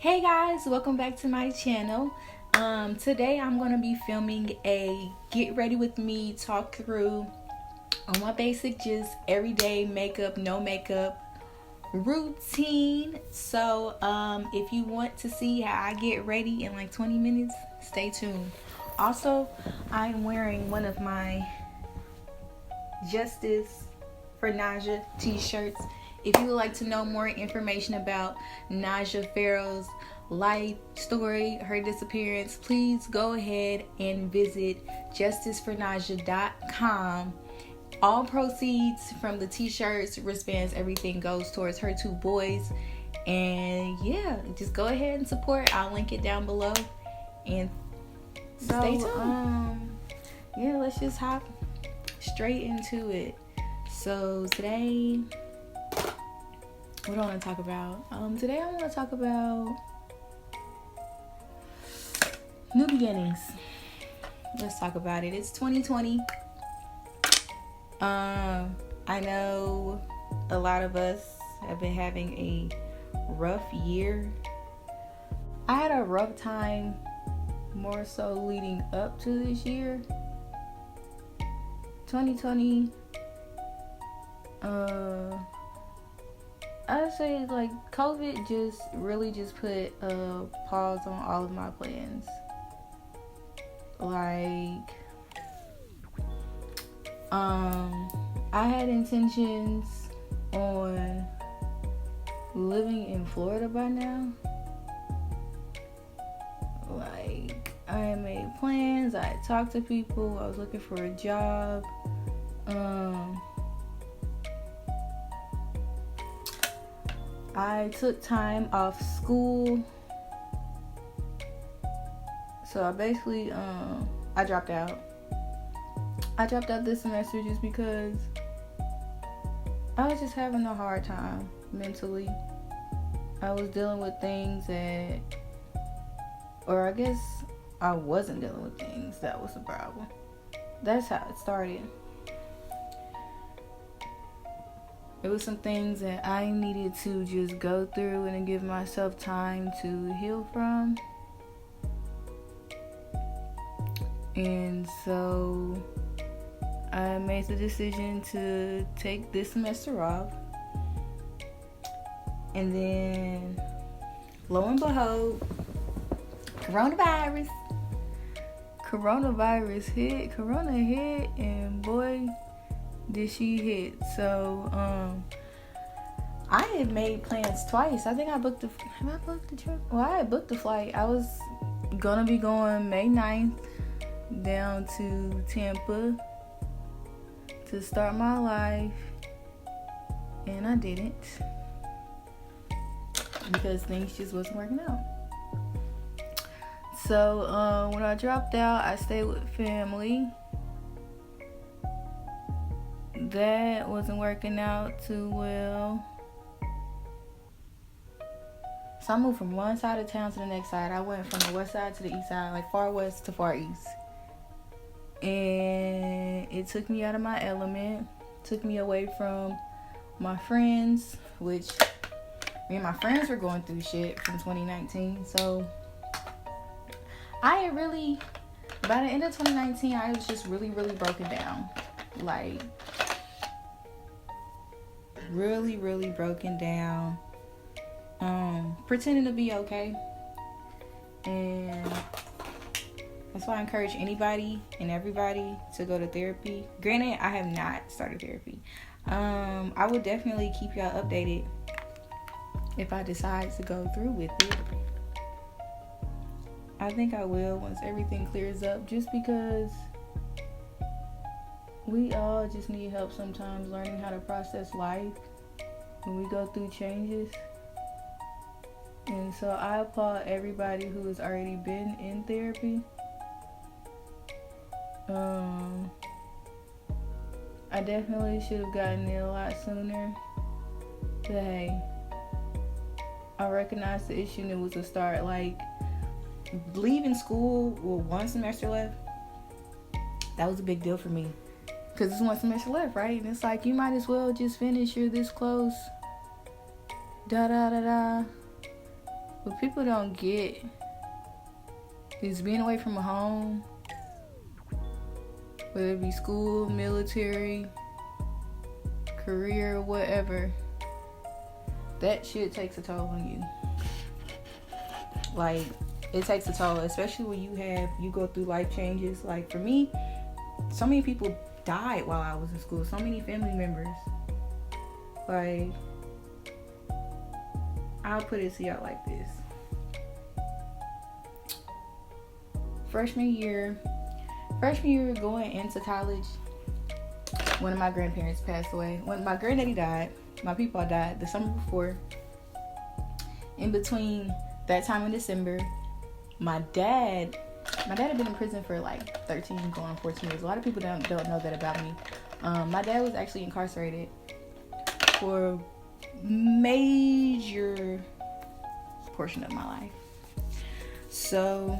Hey guys, welcome back to my channel. Today I'm going to be filming a get ready with me talk through on my basic just everyday makeup, no makeup routine. So if you want to see how I get ready in like 20 minutes, stay tuned. Also, I'm wearing one of my Justice for Naja t-shirts. If you would like to know more information about Naja Farrow's life story, her disappearance, please go ahead and visit justicefornaja.com. All proceeds from the t-shirts, wristbands, everything goes towards her two boys. And yeah, just go ahead and support. I'll link it down below. And stay tuned. Yeah, let's just hop straight into it. So today, what do I want to talk about? Today I want to talk about new beginnings. Let's talk about it. It's 2020. I know a lot of us have been having a rough year. I had a rough time more so leading up to this year. 2020, I'd say like COVID just really put a pause on all of my plans. Like, I had intentions on living in Florida by now. Like, I had made plans, I had talked to people, I was looking for a job. I took time off school. So I basically, I dropped out. I dropped out this semester just because I was just having a hard time mentally. I was dealing with things that, or I guess I wasn't dealing with things that was the problem. That's how it started. It was some things that I needed to just go through and give myself time to heal from. And so I made the decision to take this semester off. And then, lo and behold, coronavirus hit. Corona hit, and boy, did she hit. So I had made plans twice. I think I booked the trip? Well, I had booked the flight. I was gonna be going May 9th down to Tampa to start my life, and I didn't because things just wasn't working out. So when I dropped out, I stayed with family. That wasn't working out too well. So I moved from one side of town to the next side. I went from the west side to the east side, like far west to far east. And it took me out of my element. Took me away from my friends, which me and my friends were going through shit from 2019. So I had really, by the end of 2019, I was just really broken down. Like, really broken down. Pretending to be okay. And that's why I encourage anybody and everybody to go to therapy. Granted, I have not started therapy. I will definitely keep y'all updated if I decide to go through with it. I think I will once everything clears up, just because we all just need help sometimes learning how to process life when we go through changes. And so I applaud everybody who has already been in therapy. I definitely should have gotten it a lot sooner. But hey, I recognized the issue and it was a start. Like, leaving school with one semester left, that was a big deal for me. Because it's one semester left, right? And it's like, you might as well just finish. You're this close. What people don't get is being away from home, whether it be school, military, career, whatever. That shit takes a toll on you. Like, it takes a toll, especially when you go through life changes. Like, for me, so many people died while I was in school. So many family members. Like, I'll put it to y'all like this. Freshman year going into college, one of my grandparents passed away. When my granddaddy died, my people died the summer before. In between that time in December, my dad had been in prison for like 13 going on 14 years. A lot of people don't know that about me. My dad was actually incarcerated for major portion of my life. So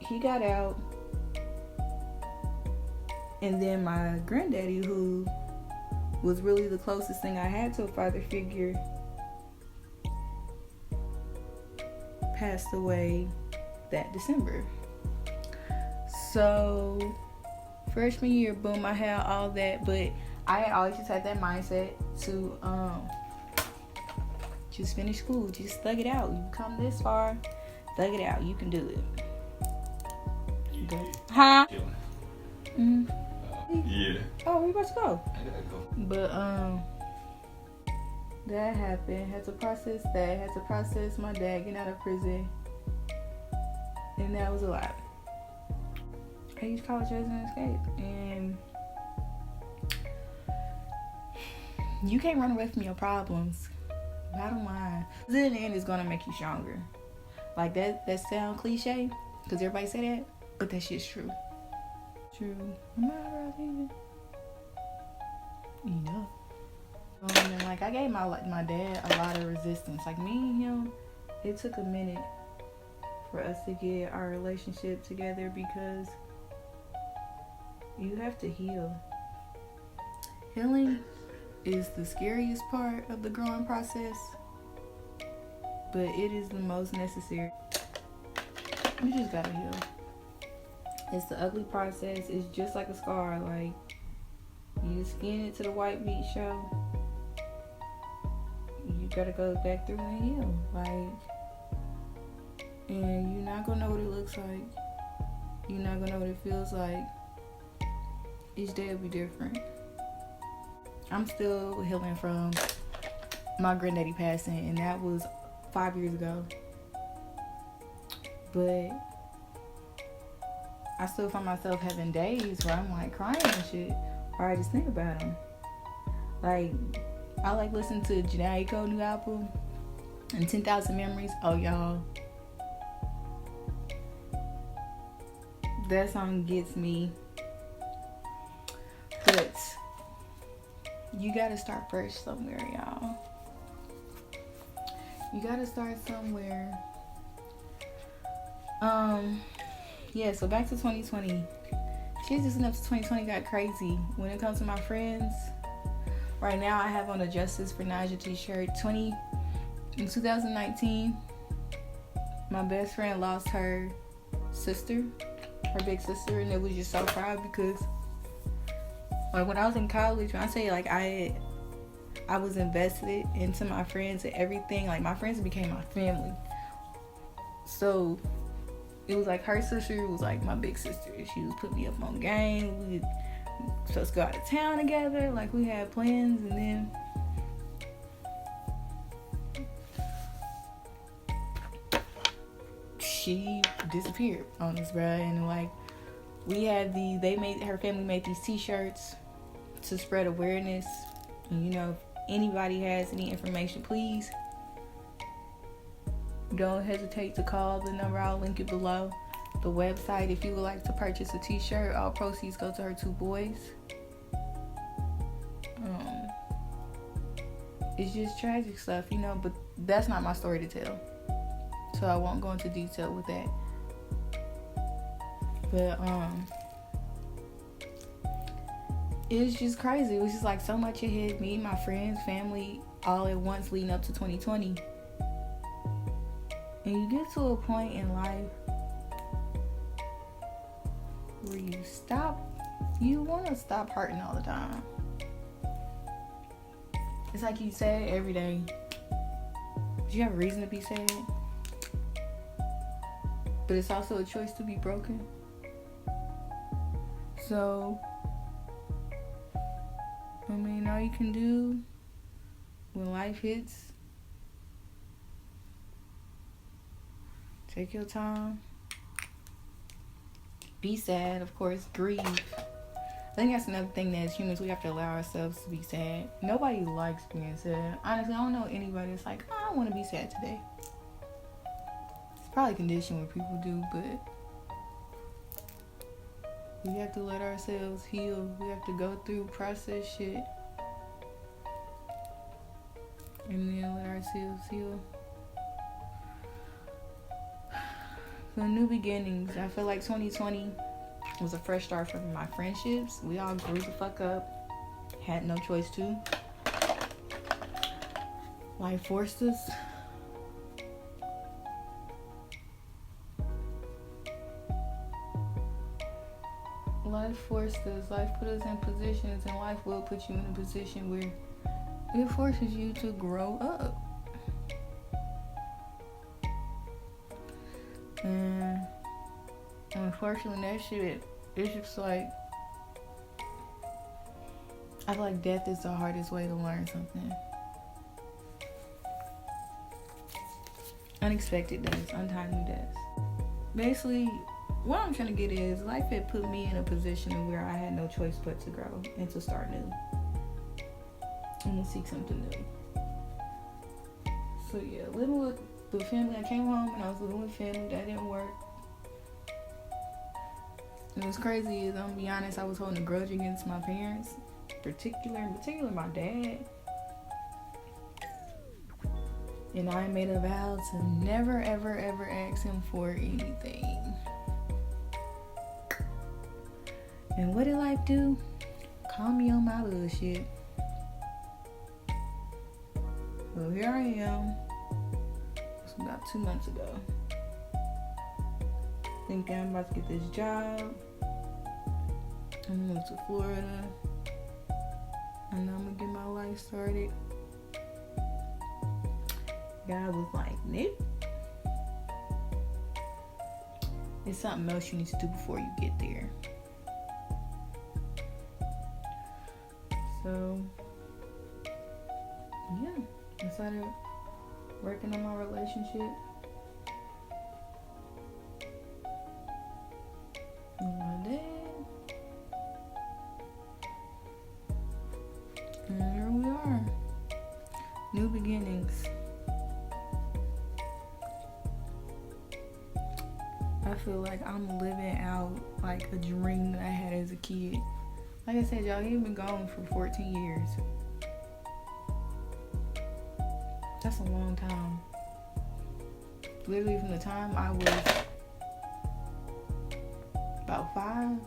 he got out, and then my granddaddy, who was really the closest thing I had to a father figure, passed away that December. So freshman year, boom, I had all that, but I always just had that mindset to just finish school, just thug it out. You come this far, thug it out. You can do it. Okay. Huh? Mm-hmm. Yeah. Oh, we about to go. I gotta go. But that happened. Had to process that. Had to process my dad getting out of prison, and that was a lot. I used college as an escape, and you can't run away from your problems. Bottom line, in the end, it's gonna make you stronger. Like that sound cliche, because everybody say that, but that shit's true. True. Am I right even? You know. And like I gave my dad a lot of resistance. Like me and him, it took a minute for us to get our relationship together because you have to heal. Healing is the scariest part of the growing process, but it is the most necessary. You just gotta heal. It's the ugly process. It's just like a scar. Like, you skin it to the white meat show. You gotta go back through and heal. Like, and you're not gonna know what it looks like. You're not gonna know what it feels like. Each day will be different. I'm still healing from my granddaddy passing, and that was 5 years ago. But I still find myself having days where I'm like crying and shit, or I just think about him. Like, I like listening to Jhené Aiko new album and 10,000 Memories. Oh, y'all, that song gets me. But you gotta start fresh somewhere, y'all. You gotta start somewhere. Yeah, so back to 2020. Shit just enough to 2020 got crazy. When it comes to my friends, right now I have on a Justice for Naja Tshirt. In 2019, my best friend lost her sister, her big sister, and it was just so proud because, like, when I was in college, when I say like I was invested into my friends and everything, like my friends became my family. So it was like her sister was like my big sister. She was putting me up on game. We supposed to go out of town together. Like, we had plans, and then she disappeared on us, bruh. And like, we had her family made these T-shirts to spread awareness. And you know, if anybody has any information, please don't hesitate to call the number. I'll link it below. The website, if you would like to purchase a T-shirt, all proceeds go to her two boys. It's just tragic stuff, you know, but that's not my story to tell, so I won't go into detail with that. But it's just crazy. It was just like so much ahead. Me and my friends, family, all at once leading up to 2020. And you get to a point in life where you want to stop hurting all the time. It's like you sad every day. Do you have a reason to be sad? But it's also a choice to be broken. So, I mean, all you can do when life hits, take your time. Be sad, of course, grieve. I think that's another thing that as humans we have to allow ourselves to be sad. Nobody likes being sad. Honestly, I don't know anybody that's like, oh, I want to be sad today. It's probably a condition where people do, but we have to let ourselves heal. We have to go through, process shit, and then let ourselves heal. So new beginnings. I feel like 2020 was a fresh start for my friendships. We all grew the fuck up. Had no choice to. Life forced us. Life forced us. Life put us in positions, and life will put you in a position where it forces you to grow up. And unfortunately, that shit, it's just like, I feel like death is the hardest way to learn something. Unexpected deaths, untimely deaths. Basically, what I'm trying to get is, life had put me in a position where I had no choice but to grow and to start new. And to seek something new. So yeah, living with family. I came home and I was living with family. That didn't work. And what's crazy is, I'm gonna be honest, I was holding a grudge against my parents, in particular my dad. And I made a vow to never, ever, ever ask him for anything. And what did life do? Call me on my bullshit. Well, here I am. It's about 2 months ago. Thinking I'm about to get this job. I'm gonna move to Florida. And I'm gonna get my life started. God was like, nope. There's something else you need to do before you get there. So, yeah, I started working on my relationship. With my dad. And here we are. New beginnings. I feel like I'm living out like a dream that I had as a kid. Like I said, y'all, he's been gone for 14 years. That's a long time. Literally from the time I was about 5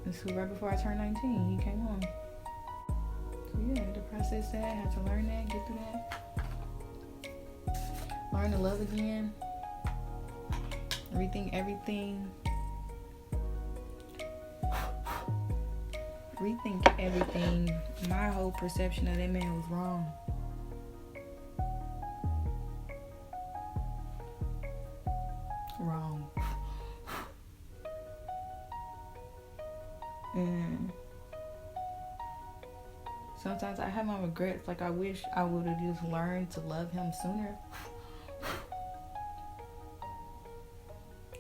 until right before I turned 19, he came home. So yeah, I had to process that, had to learn that, get through that. Learn to love again. Rethink everything. My whole perception of that man was wrong. And sometimes I have my regrets. Like, I wish I would have just learned to love him sooner.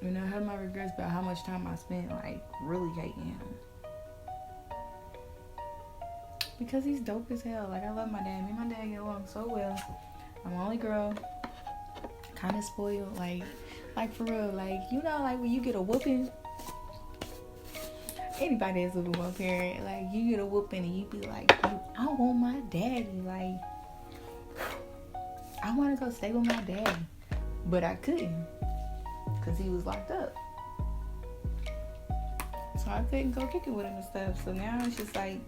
You know, I have my regrets about how much time I spent, like, really hating him. Because he's dope as hell. Like, I love my dad. Me and my dad get along so well. I'm the only girl. Kind of spoiled. Like for real. Like, you know, like when you get a whooping. Anybody that's living with one parent, like, you get a whooping and you be like, I want my daddy. Like, I want to go stay with my daddy. But I couldn't. Because he was locked up. So I couldn't go kick it with him and stuff. So now it's just like,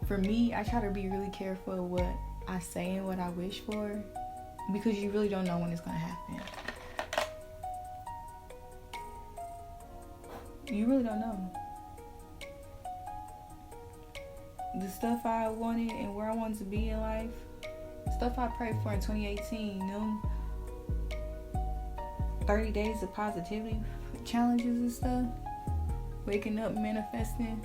for me, I try to be really careful of what I saying what I wish for, because you really don't know when it's gonna happen. You really don't know. The stuff I wanted and where I wanted to be in life, stuff I prayed for in 2018, them 30 days of positivity challenges and stuff, waking up, manifesting.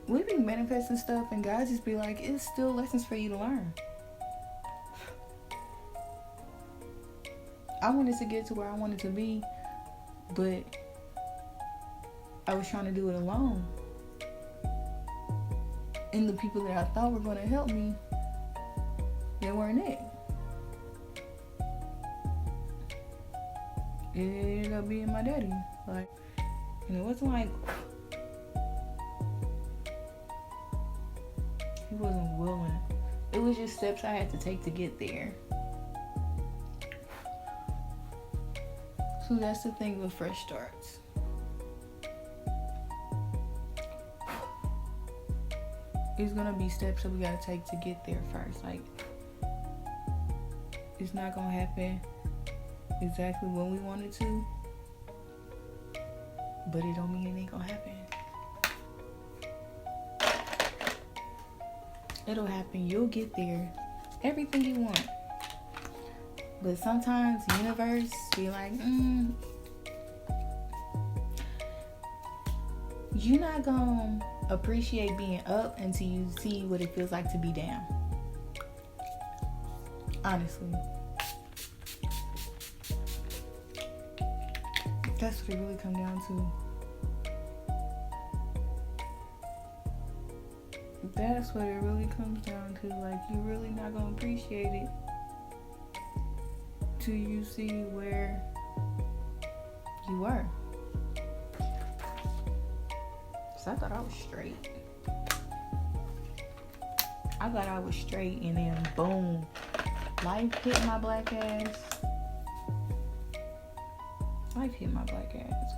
We be manifesting stuff and God just be like, it's still lessons for you to learn. I wanted to get to where I wanted to be, but I was trying to do it alone. And the people that I thought were going to help me, they weren't it. It ended up being my daddy. Like, and it wasn't like he wasn't willing. It was just steps I had to take to get there. So that's the thing with fresh starts. It's gonna be steps that we gotta take to get there first. Like, it's not gonna happen exactly when we want it to, but it don't mean it ain't gonna happen. It'll happen. You'll get there. Everything you want. But sometimes the universe be like, you're not gonna appreciate being up until you see what it feels like to be down. Honestly. That's what it really comes down to. That's what it really comes down to. Like, you're really not gonna appreciate it till you see where you were. So I thought I was straight. I thought I was straight, and then boom, life hit my black ass. Life hit my black ass.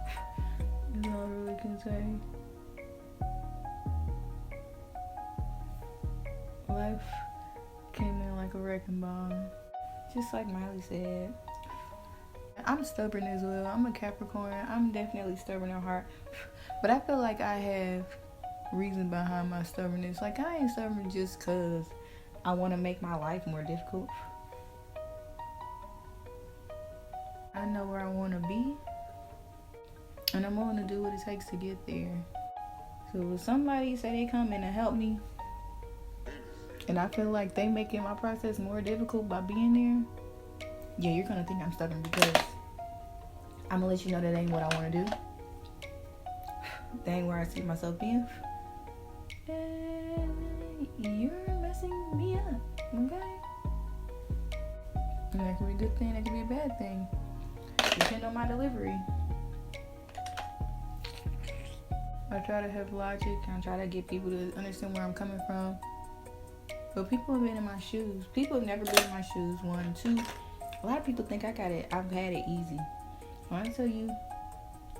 That's all I really can say. Life came in like a wrecking ball. Just like Miley said. I'm stubborn as well. I'm a Capricorn. I'm definitely stubborn at heart. But I feel like I have reason behind my stubbornness. Like, I ain't stubborn just because I want to make my life more difficult. I know where I want to be, and I'm willing to do what it takes to get there. So if somebody say they come in to help me, and I feel like they making my process more difficult by being there, yeah, you're gonna think I'm stubborn, because I'm gonna let you know that ain't what I want to do. That ain't where I see myself being. And you're messing me up, okay? And that could be a good thing, that could be a bad thing. Depend on my delivery. I try to have logic, and I try to get people to understand where I'm coming from. But people have been in my shoes. People have never been in my shoes. 1, 2. A lot of people think I've had it easy. When I tell you,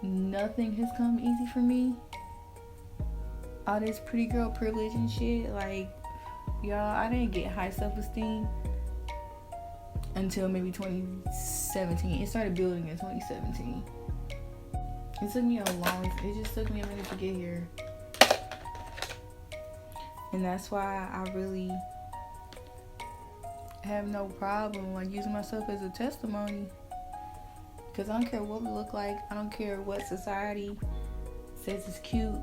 nothing has come easy for me. All this pretty girl privilege and shit. Like, y'all, I didn't get high self-esteem until maybe 2017. It started building in 2017. It took me it just took me a minute to get here. And that's why I really have no problem like using myself as a testimony. Because I don't care what we look like. I don't care what society says is cute.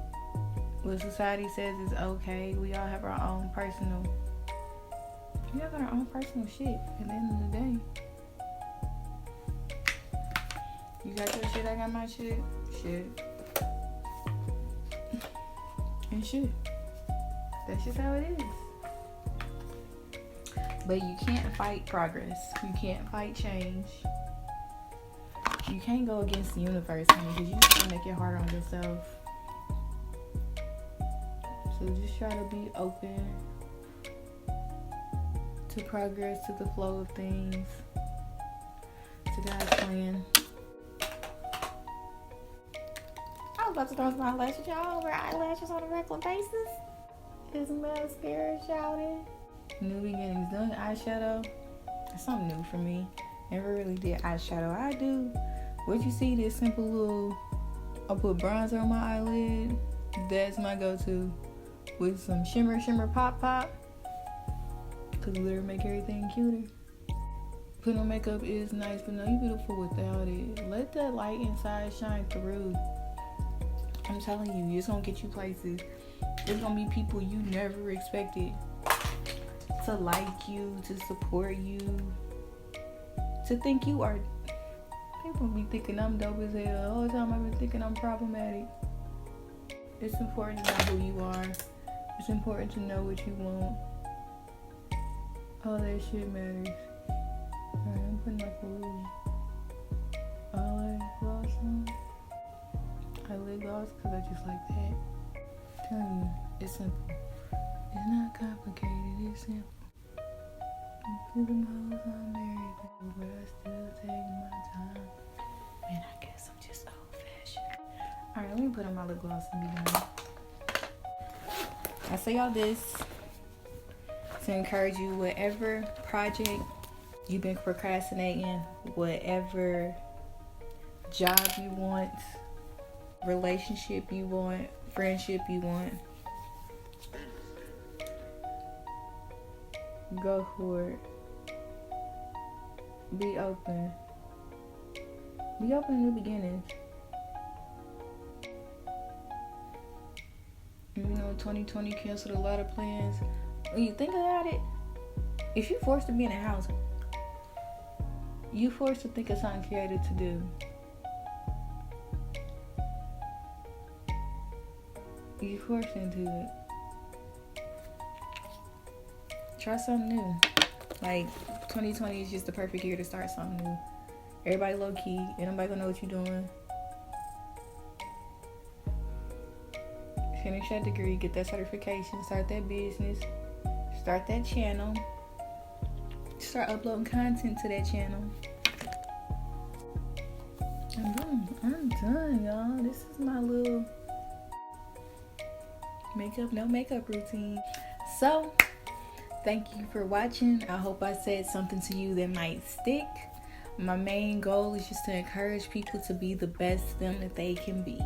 What society says is okay. We all have our own personal. We all got our own personal shit at the end of the day. You got your shit, I got my shit. Shit. And shit. That's just how it is. But you can't fight progress. You can't fight change. You can't go against the universe, honey, because you just make it harder on yourself. So just try to be open to progress, to the flow of things, to God's plan. I was about to throw some eyelashes. Y'all wear eyelashes on a regular basis. this mascara, shouting. New beginnings. Doing eyeshadow, that's something new for me. Never really did eyeshadow. I do. What you see, this simple little, I put bronzer on my eyelid. That's my go-to. With some shimmer, pop. Cause glitter make everything cuter. Putting on makeup is nice, but no, you beautiful without it. Let that light inside shine through. I'm telling you, it's gonna get you places. There's gonna be people you never expected to like you, to support you, to think you are. People be thinking I'm dope as hell. The whole time I've been thinking I'm problematic. It's important to know who you are. It's important to know what you want. All that shit matters. Alright, I'm putting like a little eyelid gloss on. Eyelid gloss because I just like that. I'm telling you, it's simple. It's not complicated, it's simple. Put them hoes on everything, but I still take my time. Man, I guess I'm just old fashioned. Alright, let me put on my lip gloss and be done. I say all this to encourage you, whatever project you've been procrastinating, whatever job you want, relationship you want, friendship you want, go for it. Be open. Be open to new beginnings. You know, 2020 canceled a lot of plans. When you think about it, if you're forced to be in a house, you forced to think of something creative to do. You forced into it. Try something new. Like, 2020 is just the perfect year to start something new. Everybody low key. Ain't nobody gonna know what you're doing. Finish that degree, get that certification, start that business, start that channel, start uploading content to that channel. I'm done, y'all. This is my little no makeup routine. So, thank you for watching. I hope I said something to you that might stick. My main goal is just to encourage people to be the best them that they can be.